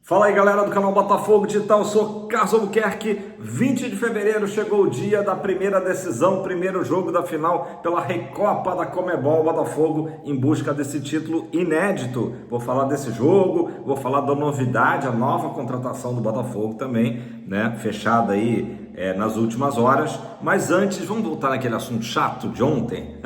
Fala aí, galera do canal Botafogo Digital, eu sou Carlos Albuquerque. 20 de fevereiro chegou o dia da primeira decisão, primeiro jogo da final pela Recopa da Conmebol. Botafogo em busca desse título inédito. Vou falar desse jogo, vou falar da novidade, a nova contratação do Botafogo também, né? Fechada aí nas últimas horas. Mas antes, vamos voltar naquele assunto chato de ontem.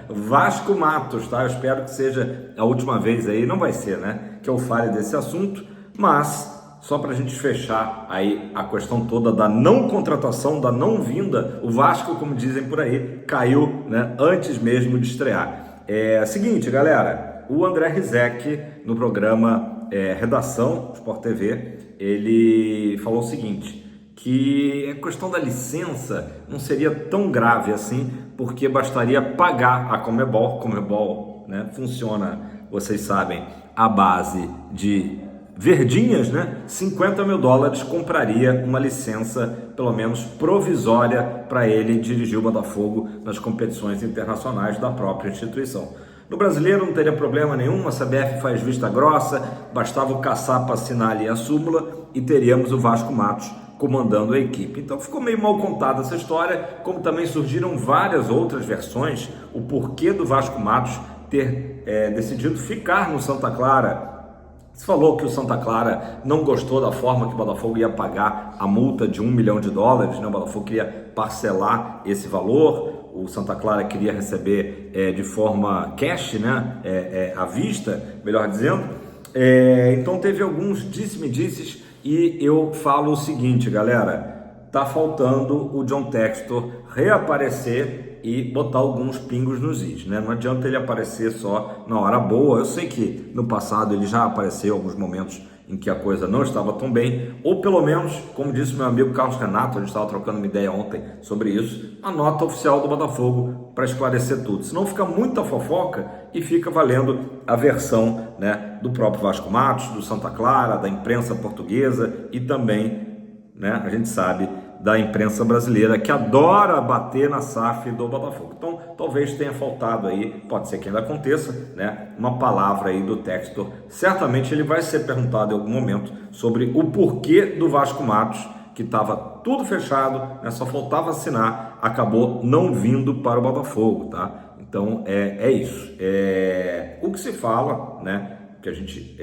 Vasco Matos, tá? Eu espero que seja a última vez aí, não vai ser, né? Que eu fale desse assunto. Mas, só para a gente fechar aí a questão toda da não contratação, da não vinda, o Vasco, como dizem por aí, caiu, né, antes mesmo de estrear. Seguinte, galera, o André Rizek, no programa Redação, Sport TV, ele falou o seguinte, que a questão da licença não seria tão grave assim, porque bastaria pagar a Conmebol, né, funciona, vocês sabem, à base de verdinhas, né? $50 mil compraria uma licença, pelo menos provisória, para ele dirigir o Botafogo nas competições internacionais da própria instituição. No brasileiro não teria problema nenhum, a CBF faz vista grossa, bastava o caçapa assinar ali a súmula e teríamos o Vasco Matos comandando a equipe. Então ficou meio mal contada essa história, como também surgiram várias outras versões, o porquê do Vasco Matos ter decidido ficar no Santa Clara. Se falou que o Santa Clara não gostou da forma que o Botafogo ia pagar a multa de $1 milhão, né? O Botafogo queria parcelar esse valor, o Santa Clara queria receber de forma cash, né? À vista, melhor dizendo. Então teve alguns disse-me-disses e eu falo o seguinte, galera, tá faltando o John Textor reaparecer e botar alguns pingos nos is, né? Não adianta ele aparecer só na hora boa. Eu sei que no passado ele já apareceu em alguns momentos em que a coisa não estava tão bem, ou pelo menos, como disse meu amigo Carlos Renato, a gente estava trocando uma ideia ontem sobre isso, a nota oficial do Botafogo para esclarecer tudo. Senão fica muita fofoca e fica valendo a versão, né, do próprio Vasco Matos, do Santa Clara, da imprensa portuguesa e também, né, a gente sabe, da imprensa brasileira, que adora bater na SAF do Botafogo. Então, talvez tenha faltado aí, pode ser que ainda aconteça, né, uma palavra aí do Textor. Certamente ele vai ser perguntado em algum momento sobre o porquê do Vasco Matos, que estava tudo fechado, né, só faltava assinar, acabou não vindo para o Botafogo, tá? Então, é isso. O que se fala, né, que a gente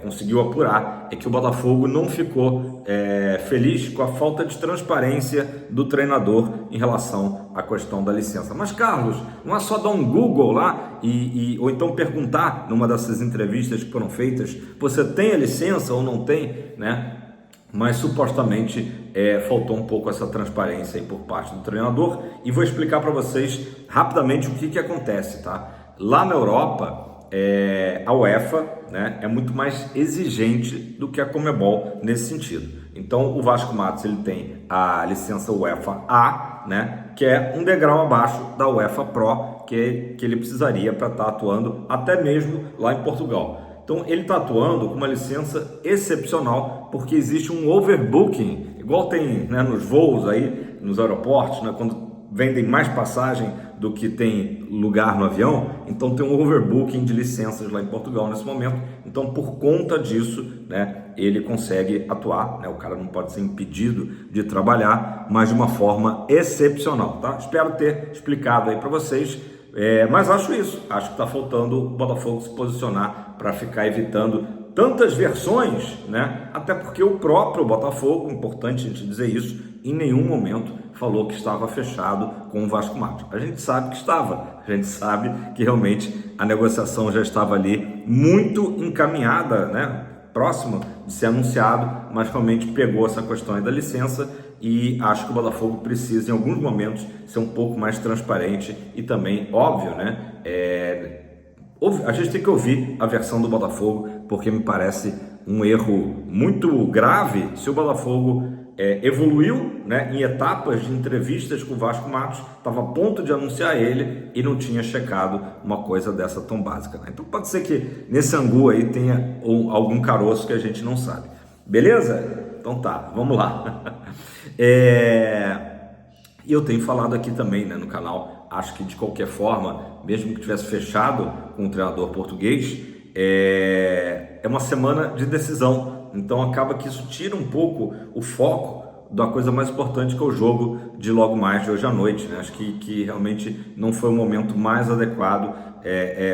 conseguiu apurar, é que o Botafogo não ficou feliz com a falta de transparência do treinador em relação à questão da licença. Mas, Carlos, não é só dar um Google lá ou então perguntar numa dessas entrevistas que foram feitas, você tem a licença ou não tem, né? Mas supostamente faltou um pouco essa transparência aí por parte do treinador, e vou explicar para vocês rapidamente o que acontece, tá? Lá na Europa, a UEFA, né, é muito mais exigente do que a Conmebol nesse sentido. Então o Vasco Matos ele tem a licença UEFA A, né, que é um degrau abaixo da UEFA Pro que ele precisaria para estar atuando até mesmo lá em Portugal. Então ele está atuando com uma licença excepcional porque existe um overbooking, igual tem, né, nos voos aí, nos aeroportos, né, quando vendem mais passagem do que tem lugar no avião, então tem um overbooking de licenças lá em Portugal nesse momento. Então, por conta disso, né, ele consegue atuar, né, o cara não pode ser impedido de trabalhar, mas de uma forma excepcional, tá? Espero ter explicado aí para vocês, mas acho que está faltando o Botafogo se posicionar para ficar evitando tantas versões, né? Até porque o próprio Botafogo, importante a gente dizer isso, em nenhum momento falou que estava fechado com o Vasco Matos. A gente sabe que estava, a gente sabe que realmente a negociação já estava ali muito encaminhada, né? Próximo de ser anunciado, mas realmente pegou essa questão aí da licença, e acho que o Botafogo precisa em alguns momentos ser um pouco mais transparente e também, óbvio, né? A gente tem que ouvir a versão do Botafogo, porque me parece um erro muito grave se o Botafogo evoluiu, né, em etapas de entrevistas com o Vasco Matos, estava a ponto de anunciar ele e não tinha checado uma coisa dessa tão básica, né? Então pode ser que nesse angu aí tenha algum caroço que a gente não sabe. Beleza? Então tá, vamos lá. E eu tenho falado aqui também, né, no canal, acho que de qualquer forma, mesmo que tivesse fechado com o treinador português, é uma semana de decisão então acaba que isso tira um pouco o foco da coisa mais importante, que é o jogo de logo mais de hoje à noite, né? Acho que realmente não foi o momento mais adequado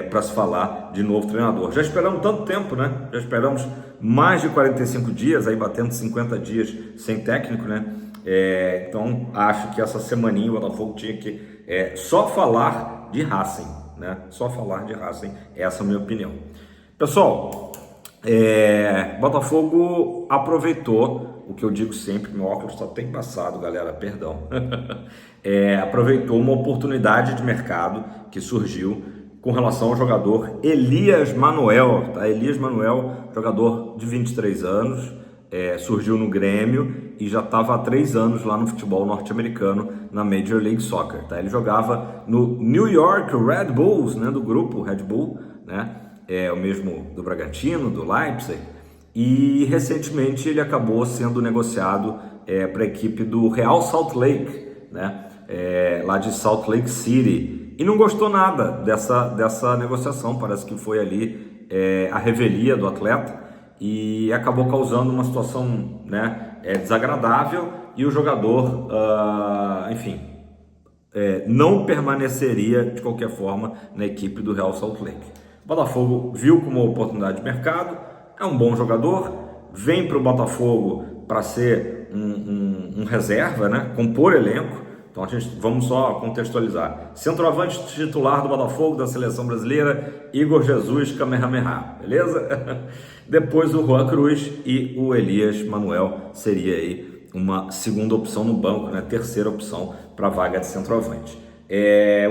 para se falar de novo treinador. Já esperamos tanto tempo, né? Já esperamos mais de 45 dias, aí batendo 50 dias sem técnico, né? Então acho que essa semaninha o Botafogo tinha que só falar de Racing, né? Só falar de Racing, essa é a minha opinião. Pessoal, Botafogo aproveitou o que eu digo sempre, meu óculos está até embaçado, galera, perdão. Aproveitou uma oportunidade de mercado que surgiu com relação ao jogador Elias Manuel, tá? Elias Manuel, jogador de 23 anos, surgiu no Grêmio e já estava há 3 anos lá no futebol norte-americano, na Major League Soccer, tá? Ele jogava no New York Red Bulls, né, do grupo Red Bull, né? O mesmo do Bragantino, do Leipzig, e recentemente ele acabou sendo negociado para a equipe do Real Salt Lake, né? Lá de Salt Lake City, e não gostou nada dessa negociação. Parece que foi ali a revelia do atleta e acabou causando uma situação, né, desagradável, e o jogador, enfim, não permaneceria de qualquer forma na equipe do Real Salt Lake. O Botafogo viu como uma oportunidade de mercado, é um bom jogador, vem para o Botafogo para ser um reserva, né? Compor elenco. Então vamos só contextualizar. Centroavante titular do Botafogo, da seleção brasileira, Igor Jesus Kamehameha, beleza? Depois o Juan Cruz e o Elias Manuel seria aí uma segunda opção no banco, né? Terceira opção para a vaga de centroavante.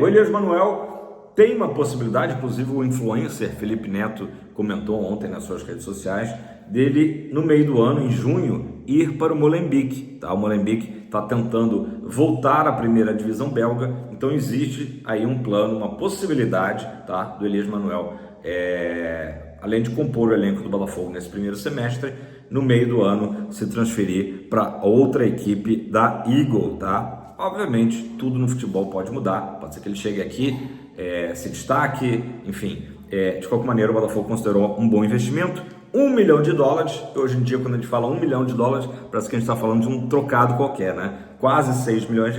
O Elias Manuel tem uma possibilidade, inclusive o influencer Felipe Neto comentou ontem nas suas redes sociais, dele no meio do ano, em junho, ir para o Molenbeek, tá? O Molenbeek está tentando voltar à primeira divisão belga, então existe aí um plano, uma possibilidade, tá, do Elias Manuel, além de compor o elenco do Botafogo nesse primeiro semestre, no meio do ano se transferir para outra equipe da Eagle, tá? Obviamente, tudo no futebol pode mudar, pode ser que ele chegue aqui, se destaque, enfim, de qualquer maneira o Botafogo considerou um bom investimento. $1 milhão. Hoje em dia, quando a gente fala $1 milhão, parece que a gente está falando de um trocado qualquer, né? Quase R$6 milhões.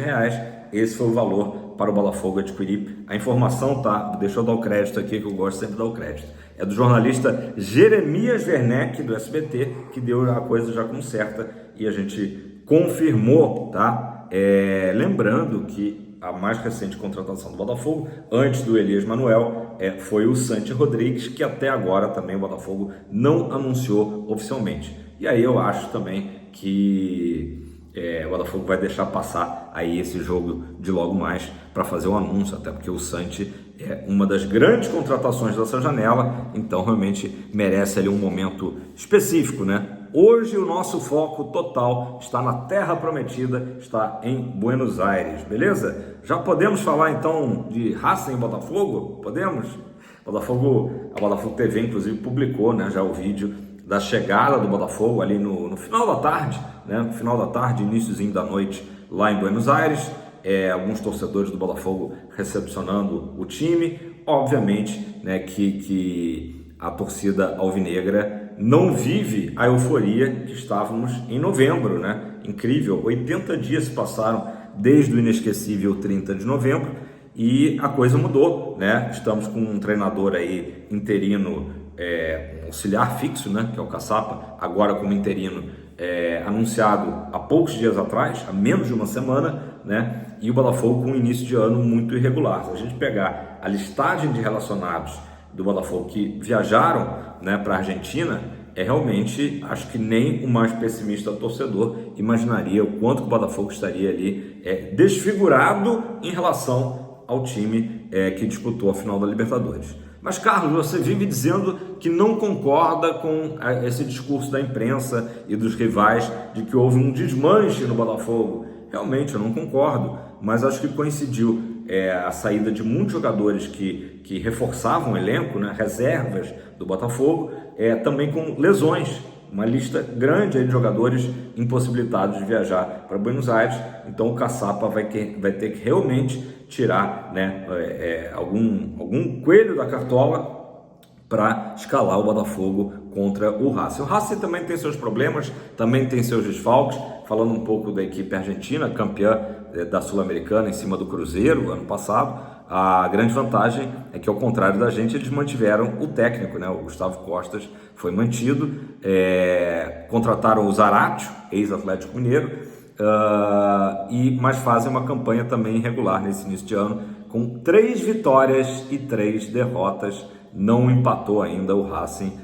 Esse foi o valor para o Botafogo adquirir. A informação, tá? Deixa eu dar o crédito aqui, que eu gosto sempre de dar o crédito. É do jornalista Jeremias Werneck, do SBT, que deu a coisa já como certa e a gente confirmou, tá? Lembrando que a mais recente contratação do Botafogo, antes do Elias Manuel, foi o Santi Rodrigues, que até agora também o Botafogo não anunciou oficialmente. E aí eu acho também que o Botafogo vai deixar passar aí esse jogo de logo mais para fazer o anúncio, até porque o Santi é uma das grandes contratações dessa janela, então realmente merece ali um momento específico, né? Hoje o nosso foco total está na Terra Prometida, está em Buenos Aires, beleza? Já podemos falar então de Racing e Botafogo? Podemos? A Botafogo TV inclusive publicou, né, já o vídeo da chegada do Botafogo ali no final da tarde, né? No final da tarde, iníciozinho da noite, lá em Buenos Aires. Alguns torcedores do Botafogo recepcionando o time. Obviamente, né, que a torcida alvinegra não vive a euforia que estávamos em novembro, né? Incrível, 80 dias se passaram desde o inesquecível 30 de novembro e a coisa mudou, né? Estamos com um treinador aí interino, auxiliar fixo, né? Que é o Caçapa, agora como interino, anunciado há poucos dias atrás, há menos de uma semana, né? E o Botafogo com um início de ano muito irregular. Se a gente pegar a listagem de relacionados do Botafogo que viajaram, né, para a Argentina, realmente, acho que nem o mais pessimista torcedor imaginaria o quanto que o Botafogo estaria ali desfigurado em relação ao time que disputou a final da Libertadores. Mas, Carlos, você vive dizendo que não concorda com esse discurso da imprensa e dos rivais de que houve um desmanche no Botafogo. Realmente, eu não concordo, mas acho que coincidiu a saída de muitos jogadores que reforçavam o elenco, né, reservas do Botafogo, também com lesões, uma lista grande aí de jogadores impossibilitados de viajar para Buenos Aires. Então o Caçapa vai ter que realmente tirar, né, algum coelho da cartola para escalar o Botafogo contra o Racing. O Racing também tem seus problemas, também tem seus desfalques. Falando um pouco da equipe argentina, campeã da Sul-Americana em cima do Cruzeiro ano passado, a grande vantagem é que, ao contrário da gente, eles mantiveram o técnico, né? O Gustavo Costas foi mantido, contrataram o Zaratio, ex-Atlético Mineiro, mas fazem uma campanha também irregular nesse início de ano, com 3 vitórias e 3 derrotas. Não empatou ainda o Racing.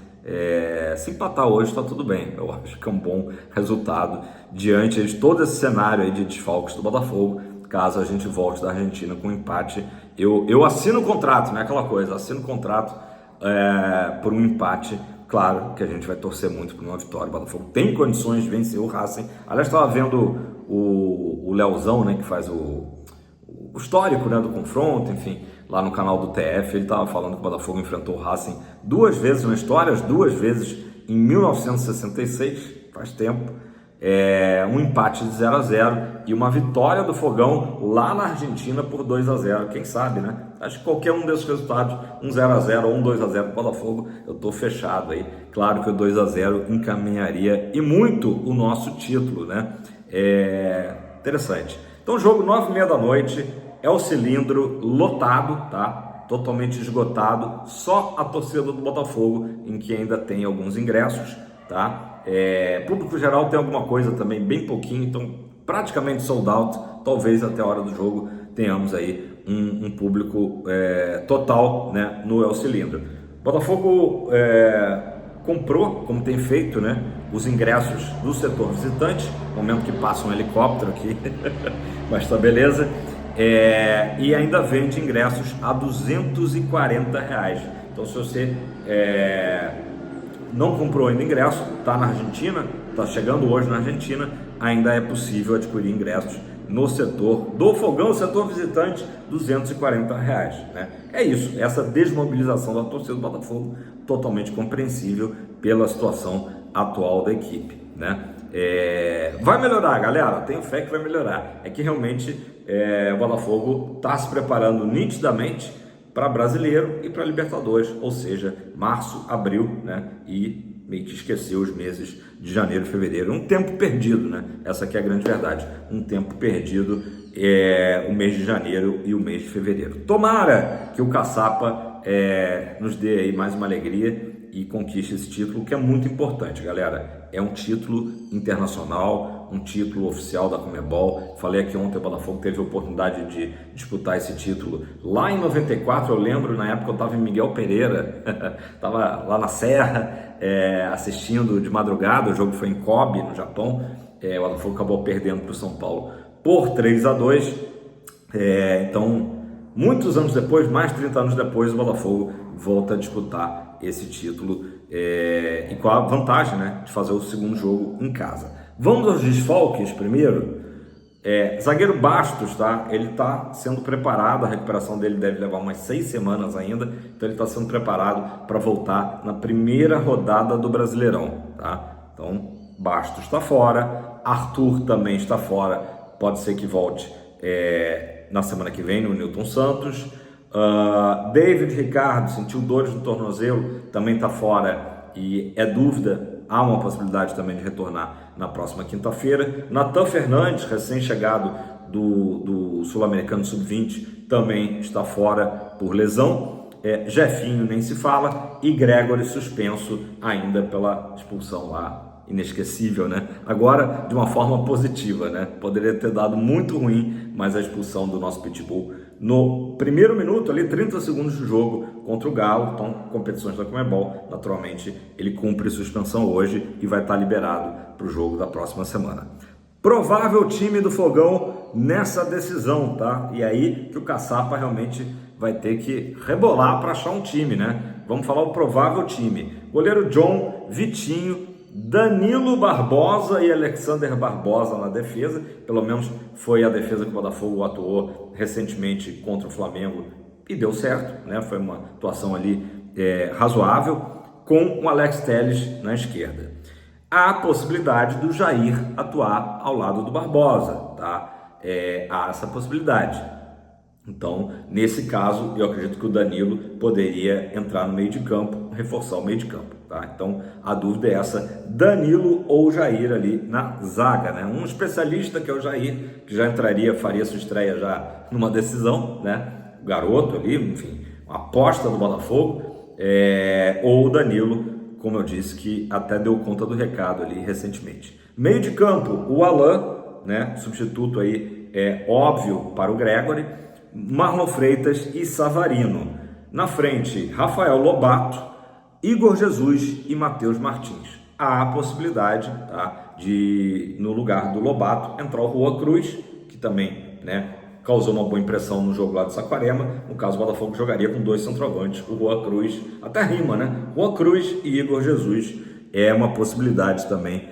Se empatar hoje está tudo bem, eu acho que é um bom resultado diante de todo esse cenário aí de desfalques do Botafogo. Caso a gente volte da Argentina com um empate, eu assino o contrato, não é aquela coisa, assino o contrato por um empate. Claro que a gente vai torcer muito por uma vitória. O Botafogo tem condições de vencer o Racing. Aliás, estava vendo o Leozão, né, que faz o histórico, né, do confronto, enfim, lá no canal do TF, ele estava falando que o Botafogo enfrentou o Racing 2 vezes na história, as 2 vezes em 1966, faz tempo, um empate de 0-0 e uma vitória do Fogão lá na Argentina por 2-0, quem sabe, né? Acho que qualquer um desses resultados, um 0-0 ou um 2-0 para o Botafogo, eu estou fechado aí. Claro que o 2-0 encaminharia e muito o nosso título, né? Interessante. Então, jogo 9h30 da noite, é o Cilindro lotado, tá? Totalmente esgotado, só a torcida do Botafogo, em que ainda tem alguns ingressos, tá? Público geral tem alguma coisa também, bem pouquinho, então praticamente sold out. Talvez até a hora do jogo tenhamos aí um público total, né, no El Cilindro. Botafogo comprou, como tem feito, né, os ingressos do setor visitante, no momento que passa um helicóptero aqui, mas tá beleza, e ainda vende ingressos a R$240. Então, se você não comprou ainda ingresso, está na Argentina, está chegando hoje na Argentina, ainda é possível adquirir ingressos no setor do Fogão, setor visitante, R$240, né? É isso, essa desmobilização da torcida do Botafogo, totalmente compreensível pela situação atual da equipe, né? Vai melhorar, galera, tenho fé que vai melhorar. É que realmente o Botafogo está se preparando nitidamente para Brasileiro e para Libertadores, ou seja, março, abril, né? E meio que esqueceu os meses de janeiro e fevereiro. Um tempo perdido, né? Essa aqui é a grande verdade. Um tempo perdido o mês de janeiro e o mês de fevereiro. Tomara que o Caçapa nos dê aí mais uma alegria e conquiste esse título, que é muito importante, galera. É um título internacional, um título oficial da Conmebol. Falei aqui ontem, o Botafogo teve a oportunidade de disputar esse título lá em 94, eu lembro, na época eu estava em Miguel Pereira, estava lá na Serra, assistindo de madrugada, o jogo foi em Kobe, no Japão. O Botafogo acabou perdendo para o São Paulo por 3-2, então muitos anos depois, mais de 30 anos depois, o Botafogo volta a disputar esse título e com a vantagem, né, de fazer o segundo jogo em casa. Vamos aos desfalques primeiro. Zagueiro Bastos, tá? Ele está sendo preparado, a recuperação dele deve levar umas 6 semanas ainda, então ele está sendo preparado para voltar na primeira rodada do Brasileirão, tá? Então, Bastos está fora, Arthur também está fora, pode ser que volte na semana que vem no Newton Santos. David Ricardo sentiu dores no tornozelo, também está fora e é dúvida, há uma possibilidade também de retornar na próxima quinta-feira. Natan Fernandes, recém-chegado do Sul-Americano Sub-20, também está fora por lesão. Jefinho nem se fala, e Gregory suspenso ainda pela expulsão lá, inesquecível, né? Agora de uma forma positiva, né? Poderia ter dado muito ruim, mas a expulsão do nosso Pitbull no primeiro minuto, ali 30 segundos de jogo contra o Galo. Então, competições da Conmebol, naturalmente ele cumpre suspensão hoje e vai estar liberado para o jogo da próxima semana. Provável time do Fogão nessa decisão, tá? E aí que o Caçapa realmente vai ter que rebolar para achar um time, né? Vamos falar o provável time: goleiro John, Vitinho, Danilo Barbosa e Alexander Barbosa na defesa. Pelo menos foi a defesa que o Botafogo atuou recentemente contra o Flamengo e deu certo, né? Foi uma atuação ali razoável, com o Alex Telles na esquerda. Há a possibilidade do Jair atuar ao lado do Barbosa, tá? Há essa possibilidade. Então, nesse caso, eu acredito que o Danilo poderia entrar no meio de campo, reforçar o meio de campo, tá? Então, a dúvida é essa, Danilo ou Jair ali na zaga, né? Um especialista que é o Jair, que já entraria, faria sua estreia já numa decisão, né? O garoto ali, enfim, uma aposta do Botafogo, ou o Danilo, como eu disse, que até deu conta do recado ali recentemente. Meio de campo, o Alan, né? Substituto aí óbvio para o Gregory, Marlon Freitas e Savarino. Na frente, Rafael Lobato, Igor Jesus e Matheus Martins. Há a possibilidade, tá, de, no lugar do Lobato, entrar o Juan Cruz, que também, né, causou uma boa impressão no jogo lá de Saquarema. No caso, o Botafogo jogaria com 2 centroavantes, o Juan Cruz, até rima, né? Juan Cruz e Igor Jesus é uma possibilidade também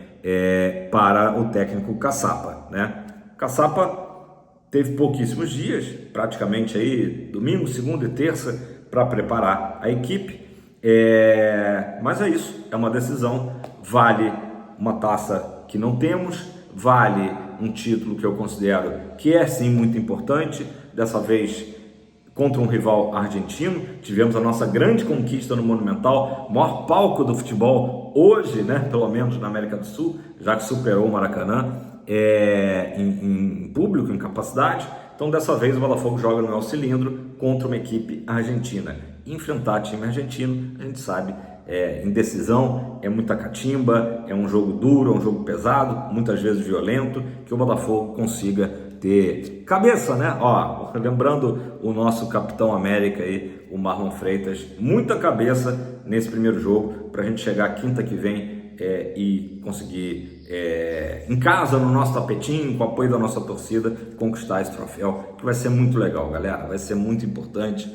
para o técnico Caçapa, né? Caçapa teve pouquíssimos dias, praticamente aí domingo, segunda e terça, para preparar a equipe, mas é isso, é uma decisão, vale uma taça que não temos, vale um título que eu considero que é sim muito importante, dessa vez contra um rival argentino. Tivemos a nossa grande conquista no Monumental, maior palco do futebol hoje, né, pelo menos na América do Sul, já que superou o Maracanã em público, em capacidade. Então dessa vez o Botafogo joga no El Cilindro contra uma equipe argentina. Enfrentar time argentino, a gente sabe, indecisão, é muita catimba, é um jogo duro, é um jogo pesado, muitas vezes violento, que o Botafogo consiga ter cabeça, né? Ó, lembrando o nosso capitão América aí, o Marlon Freitas, muita cabeça nesse primeiro jogo, para a gente chegar quinta que vem e conseguir, em casa, no nosso tapetinho, com o apoio da nossa torcida, conquistar esse troféu, que vai ser muito legal, galera, vai ser muito importante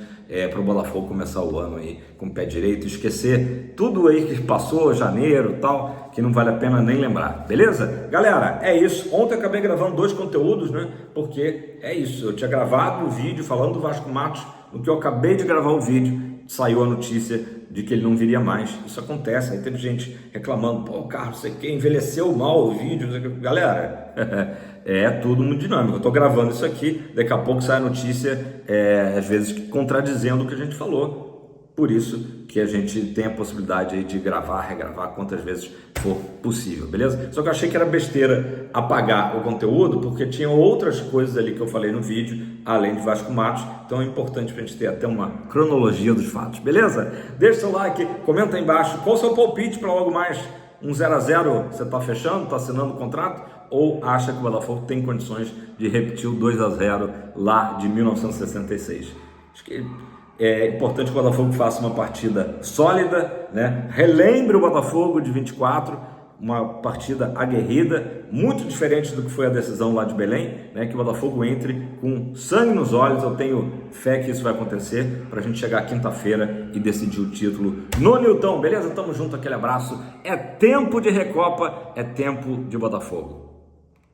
para o Botafogo começar o ano aí com o pé direito, esquecer tudo aí que passou, janeiro e tal, que não vale a pena nem lembrar, beleza? Galera, é isso. Ontem eu acabei gravando 2 conteúdos, né? Porque é isso, eu tinha gravado o vídeo falando do Vasco Matos, no que eu acabei de gravar o vídeo, saiu a notícia de que ele não viria mais. Isso acontece, aí teve gente reclamando, pô, Carlos, você que envelheceu mal o vídeo. Galera, é tudo muito dinâmico. Eu tô gravando isso aqui, daqui a pouco sai a notícia, às vezes contradizendo o que a gente falou. Por isso que a gente tem a possibilidade aí de gravar, regravar quantas vezes for possível, beleza? Só que eu achei que era besteira apagar o conteúdo, porque tinha outras coisas ali que eu falei no vídeo, além de Vasco Matos, então é importante pra gente ter até uma cronologia dos fatos, beleza? Deixa seu like, comenta aí embaixo, qual o seu palpite para logo mais um 0x0, você tá fechando, tá assinando o contrato? Ou acha que o Botafogo tem condições de repetir o 2x0 lá de 1966? Acho que é importante que o Botafogo faça uma partida sólida, né? Relembre o Botafogo de 24, uma partida aguerrida, muito diferente do que foi a decisão lá de Belém, né? Que o Botafogo entre com sangue nos olhos. Eu tenho fé que isso vai acontecer para a gente chegar quinta-feira e decidir o título no Nilton, beleza? Tamo junto, aquele abraço. É tempo de Recopa, é tempo de Botafogo.